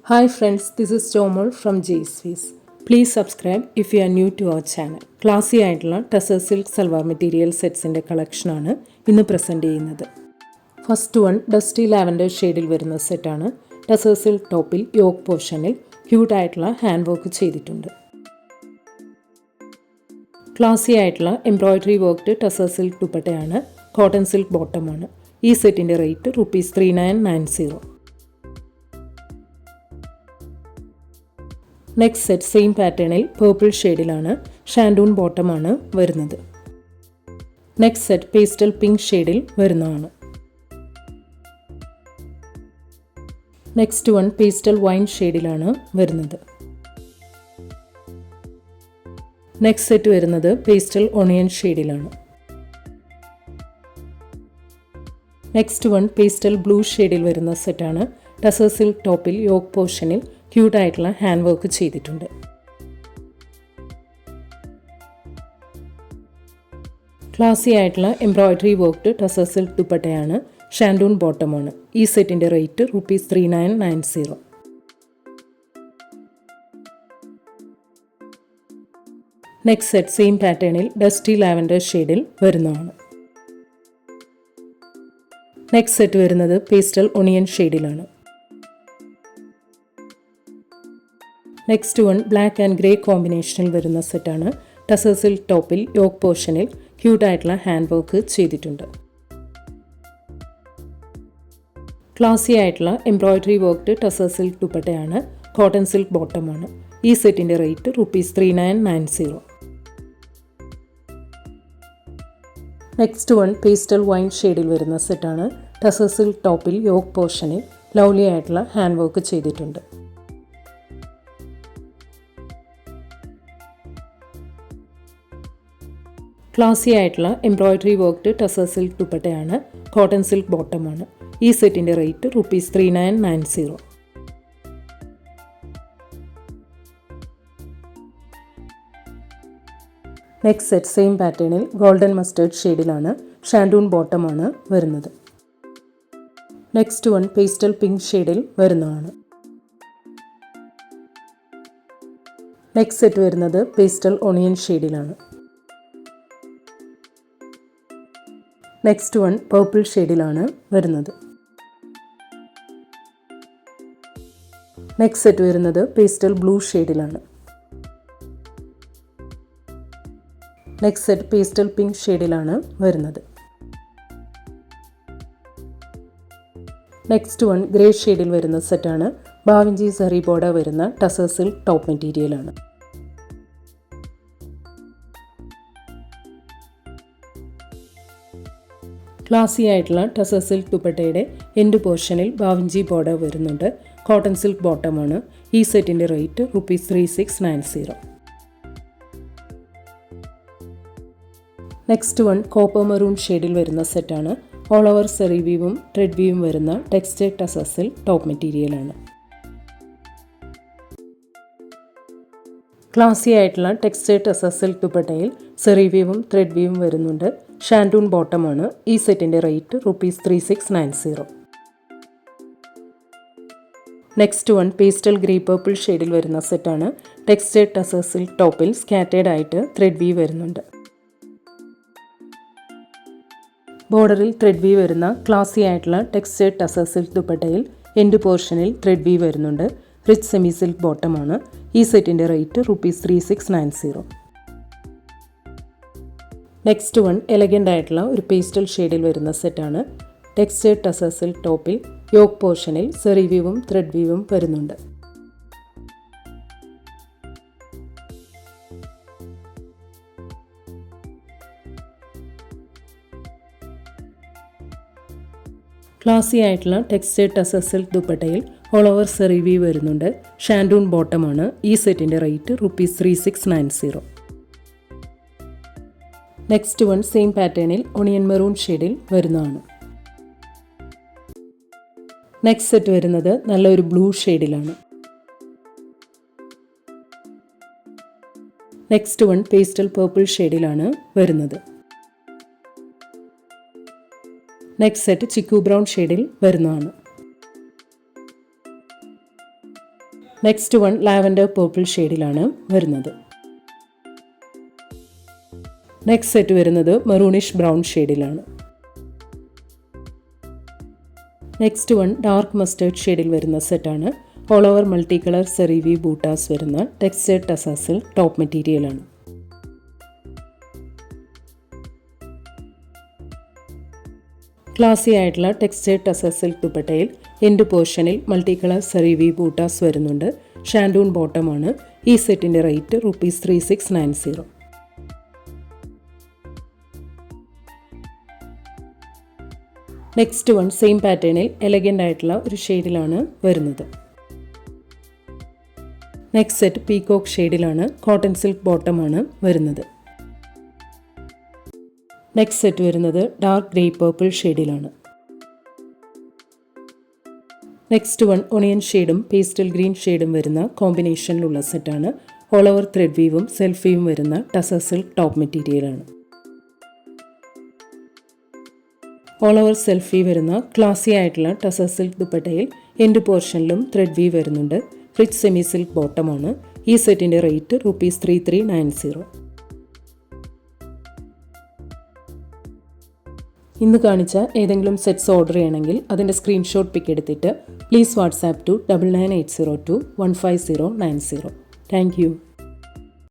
Hi friends, this is Tomol from JSVs. Please subscribe if you are new to our channel. ക്ലാസി ആയിട്ടുള്ള tussar silk salwar material സെറ്റ്സിൻ്റെ കളക്ഷനാണ് ഇന്ന് present ചെയ്യുന്നത്. First one dusty lavender ഷെയ്ഡിൽ വരുന്ന സെറ്റാണ്. Tussar silk ടോപ്പിൽ യോക്ക് പോർഷനിൽ ക്യൂട്ടായിട്ടുള്ള ഹാൻഡ് വർക്ക് ചെയ്തിട്ടുണ്ട്. ക്ലാസി ആയിട്ടുള്ള എംബ്രോയ്ഡറി വർക്ക്ഡ് ടസർ സിൽക്ക് ദുപ്പട്ടയാണ്. കോട്ടൺ സിൽക്ക് ബോട്ടമാണ്. ഈ സെറ്റിൻ്റെ റേറ്റ് ₹3990. നെക്സ്റ്റ് സെറ്റ് സെയിം പാറ്റേണിൽ പേർപ്പിൾ ഷെയ്ഡിലാണ്. ഷാൻഡൂൺ ബോട്ടമാണ് വരുന്നത്. നെക്സ്റ്റ് സെറ്റ് പേസ്റ്റൽ പിങ്ക് ഷെയ്ഡിൽ വരുന്നതാണ്. നെക്സ്റ്റ് വൺ പേസ്റ്റൽ വൈൻ ഷെയ്ഡിലാണ് വരുന്നത്. നെക്സ്റ്റ് സെറ്റ് വരുന്നത് പേസ്റ്റൽ ഓണിയൻ ഷെയ്ഡിലാണ്. നെക്സ്റ്റ് വൺ പേസ്റ്റൽ ബ്ലൂ ഷെയ്ഡിൽ വരുന്ന സെറ്റാണ്. ടസർ സിൽക്ക് ടോപ്പിൽ യോക്ക് പോർഷനിൽ ക്യൂട്ടായിട്ടുള്ള ഹാൻഡ് വർക്ക് ചെയ്തിട്ടുണ്ട്. ക്ലാസി ആയിട്ടുള്ള എംബ്രോയ്ഡറി വർക്ക്ഡ് ടസർ സിൽക്ക് ദുപ്പട്ടയാണ്. ഷാൻഡൂൺ ബോട്ടമാണ്. ഈ സെറ്റിൻ്റെ റേറ്റ് ₹3990. നെക്സ്റ്റ് സെറ്റ് സെയിം പാറ്റേണിൽ ഡസ്റ്റി ലാവൻഡർ ഷെയ്ഡിൽ വരുന്നതാണ്. നെക്സ്റ്റ് സെറ്റ് വരുന്നത് പേസ്റ്റൽ ഒണിയൻ ഷെയ്ഡിലാണ്. Next one black and grey കോമ്പിനേഷനിൽ വരുന്ന സെറ്റാണ്. ടസർ സിൽക്ക് ടോപ്പിൽ യോക്ക് പോർഷനിൽ ക്യൂട്ടായിട്ടുള്ള ഹാൻഡ് വർക്ക് ചെയ്തിട്ടുണ്ട്. ക്ലാസി ആയിട്ടുള്ള എംബ്രോയ്ഡറി വർക്ക്ഡ് ടസർ സിൽക്ക് ദുപ്പട്ടയാണ്. കോട്ടൺ സിൽക്ക് ബോട്ടമാണ്. ഈ സെറ്റിൻ്റെ rate ₹3990. Next one pastel wine ഷെയ്ഡിൽ വരുന്ന സെറ്റാണ്. ടസർ സിൽക്ക് ടോപ്പിൽ യോക്ക് പോർഷനിൽ ലവ്ലി ആയിട്ടുള്ള ഹാൻഡ് വർക്ക് ചെയ്തിട്ടുണ്ട്. ക്ലാസി ആയിട്ടുള്ള എംബ്രോയ്ഡറി വർക്ക്ഡ് ടസർ സിൽക്ക് ദുപ്പട്ടയാണ്. കോട്ടൺ സിൽക്ക് ബോട്ടമാണ്. ഈ സെറ്റിൻ്റെ റേറ്റ് ₹3990. നെക്സ്റ്റ് സെറ്റ് സെയിം പാറ്റേണിൽ ഗോൾഡൻ മസ്റ്റേർഡ് ഷെയ്ഡിലാണ്. ഷാൻഡൂൺ ബോട്ടമാണ് വരുന്നത്. നെക്സ്റ്റ് വൺ പേസ്റ്റൽ പിങ്ക് ഷെയ്ഡിൽ വരുന്നതാണ്. നെക്സ്റ്റ് സെറ്റ് വരുന്നത് പേസ്റ്റൽ ഓണിയൻ ഷെയ്ഡിലാണ്. നെക്സ്റ്റ് വൺ പേർപ്പിൾ ഷെയ്ഡിലാണ് വരുന്നത്. നെക്സ്റ്റ് സെറ്റ് വരുന്നത് പേസ്റ്റൽ ബ്ലൂ ഷെയ്ഡിലാണ്. നെക്സ്റ്റ് സെറ്റ് പേസ്റ്റൽ പിങ്ക് ഷെയ്ഡിലാണ് വരുന്നത്. നെക്സ്റ്റ് വൺ ഗ്രേ ഷെയ്ഡിൽ വരുന്ന സെറ്റാണ്. ബാവിഞ്ചി സറി ബോർഡർ വരുന്ന ടസർ സിൽക്ക് ടോപ്പ് മെറ്റീരിയലാണ്. ക്ലാസി ആയിട്ടുള്ള ടസർ സിൽക്ക് ദുപ്പട്ടയുടെ എൻഡ് പോർഷനിൽ ബാവിഞ്ചി ബോർഡർ വരുന്നുണ്ട്. കോട്ടൺ സിൽക്ക് ബോട്ടമാണ്. ഈ സെറ്റിൻ്റെ rate ₹3690. Next one copper maroon ഷെയ്ഡിൽ വരുന്ന സെറ്റാണ്. ഓൾ ഓവർ സെറി വീവും ത്രെഡ് വീവും വരുന്ന ടെക്സ്റ്റൈൽ ടസർ സിൽക്ക് ടോപ്പ് മെറ്റീരിയലാണ്. ക്ലാസി ആയിട്ടുള്ള ടെക്സ്റ്റൈൽ ടസർ സിൽക്ക് ദുപ്പട്ടയിൽ സെറി വീവും ത്രെഡ് വീവും വരുന്നുണ്ട്. ഷാൻഡൂൺ ബോട്ടമാണ്. ഈ സെറ്റിൻ്റെ rate ₹3690. Next one pastel grey purple ഷെയ്ഡിൽ വരുന്ന സെറ്റാണ്. ടെക്സ്റ്റൈൽ ടസർ സിൽക്ക് ടോപ്പിൽ സ്കാറ്റേഡ് ആയിട്ട് ത്രെഡ് വീവ് വരുന്നുണ്ട്. ബോർഡറിൽ ത്രെഡ് വീവ് വരുന്ന ക്ലാസി ആയിട്ടുള്ള ടെക്സ്റ്റൈൽ ടസർ സിൽക്ക് ദുപ്പട്ടയിൽ എൻഡ് പോർഷനിൽ ത്രെഡ് വീവ് വരുന്നുണ്ട്. റിച്ച് സെമി സിൽക്ക് ബോട്ടമാണ്. ഈ സെറ്റിൻ്റെ റേറ്റ് ₹3690. നെക്സ്റ്റ് വൺ എലഗൻ്റ് ആയിട്ടുള്ള ഒരു പേസ്റ്റൽ ഷെയ്ഡിൽ വരുന്ന സെറ്റാണ്. ടെക്സ്റ്റൈൽ ടസർ സിൽക്ക് ടോപ്പിൽ യോക്ക് പോർഷനിൽ സെറി വീവും ത്രെഡ് വീവും വരുന്നുണ്ട്. ക്ലാസി ആയിട്ടുള്ള ടെക്സ്റ്റൈൽ ടസർ സിൽക്ക് ദുപ്പട്ടയിൽ ഓൾ ഓവർ സെറി വീവ് വരുന്നുണ്ട്. ഷാൻഡൂൺ ബോട്ടമാണ്. ഈ സെറ്റിൻ്റെ റേറ്റ് ₹3690. നെക്സ്റ്റ് വൺ സെയിം പാറ്റേണിൽ ഒണിയൻ മെറൂൺ ഷെയ്ഡിൽ വരുന്നതാണ്. നെക്സ്റ്റ് സെറ്റ് വരുന്നത് നല്ലൊരു ബ്ലൂ ഷെയ്ഡിലാണ്. നെക്സ്റ്റ് വൺ പേസ്റ്റൽ പേർപ്പിൾ ഷെയ്ഡിലാണ് വരുന്നത്. നെക്സ്റ്റ് സെറ്റ് ചിക്കു ബ്രൗൺ ഷെയ്ഡിൽ വരുന്നതാണ്. നെക്സ്റ്റ് വൺ ലാവൻഡർ പേർപ്പിൾ ഷെയ്ഡിലാണ് വരുന്നത്. നെക്സ്റ്റ് സെറ്റ് വരുന്നത് മെറൂണിഷ് ബ്രൗൺ ഷെയ്ഡിലാണ്. നെക്സ്റ്റ് വൺ ഡാർക്ക് മസ്റ്റേർഡ് ഷെയ്ഡിൽ വരുന്ന സെറ്റാണ്. ഓൾ ഓവർ മൾട്ടി കളർ സെറിവി ബൂട്ടാസ് വരുന്ന ടെക്സ്റ്റൈഡ് ടസാസിൽ ടോപ്പ് മെറ്റീരിയലാണ്. ക്ലാസി ആയിട്ടുള്ള ടെക്സ്റ്റൈഡ് ടസസിൽ ദുപ്പട്ടയിൽ എൻഡ് പോർഷനിൽ മൾട്ടി കളർ സെറിവി ബൂട്ടാസ് വരുന്നുണ്ട്. ഷാൻഡൂൺ ബോട്ടമാണ്. ഈ സെറ്റിൻ്റെ റേറ്റ് ₹3690. നെക്സ്റ്റ് വൺ സെയിം പാറ്റേണിൽ എലഗൻ്റ് ആയിട്ടുള്ള ഒരു ഷെയ്ഡിലാണ് വരുന്നത്. നെക്സ്റ്റ് സെറ്റ് പീകോക്ക് ഷെയ്ഡിലാണ്. കോട്ടൺ സിൽക്ക് ബോട്ടമാണ് വരുന്നത്. നെക്സ്റ്റ് സെറ്റ് വരുന്നത് ഡാർക്ക് ഗ്രേ പേർപ്പിൾ ഷെയ്ഡിലാണ്. നെക്സ്റ്റ് വൺ ഒണിയൻ ഷെയ്ഡും പേസ്റ്റൽ ഗ്രീൻ ഷെയ്ഡും വരുന്ന കോമ്പിനേഷനിലുള്ള സെറ്റാണ്. ഓൾ ഓവർ ത്രെഡ് വീവും സെൽഫ് വീവും വരുന്ന ടസർ സിൽക്ക് ടോപ്പ് മെറ്റീരിയലാണ്. ഓൾ ഓവർ സെൽഫി വരുന്ന ക്ലാസി ആയിട്ടുള്ള ടസർ സിൽക്ക് ദുപ്പട്ടയിൽ എൻഡ് പോർഷനിലും ത്രെഡ് വീവ് വരുന്നുണ്ട്. റിച്ച് സെമി സിൽക്ക് ബോട്ടമാണ്. ഈ സെറ്റിൻ്റെ റേറ്റ് ₹3390. ഇന്ന് കാണിച്ച ഏതെങ്കിലും സെറ്റ്സ് ഓർഡർ ചെയ്യണമെങ്കിൽ അതിൻ്റെ സ്ക്രീൻഷോട്ട് പിക്ക് എടുത്തിട്ട് please WhatsApp to 9980215090. Thank U.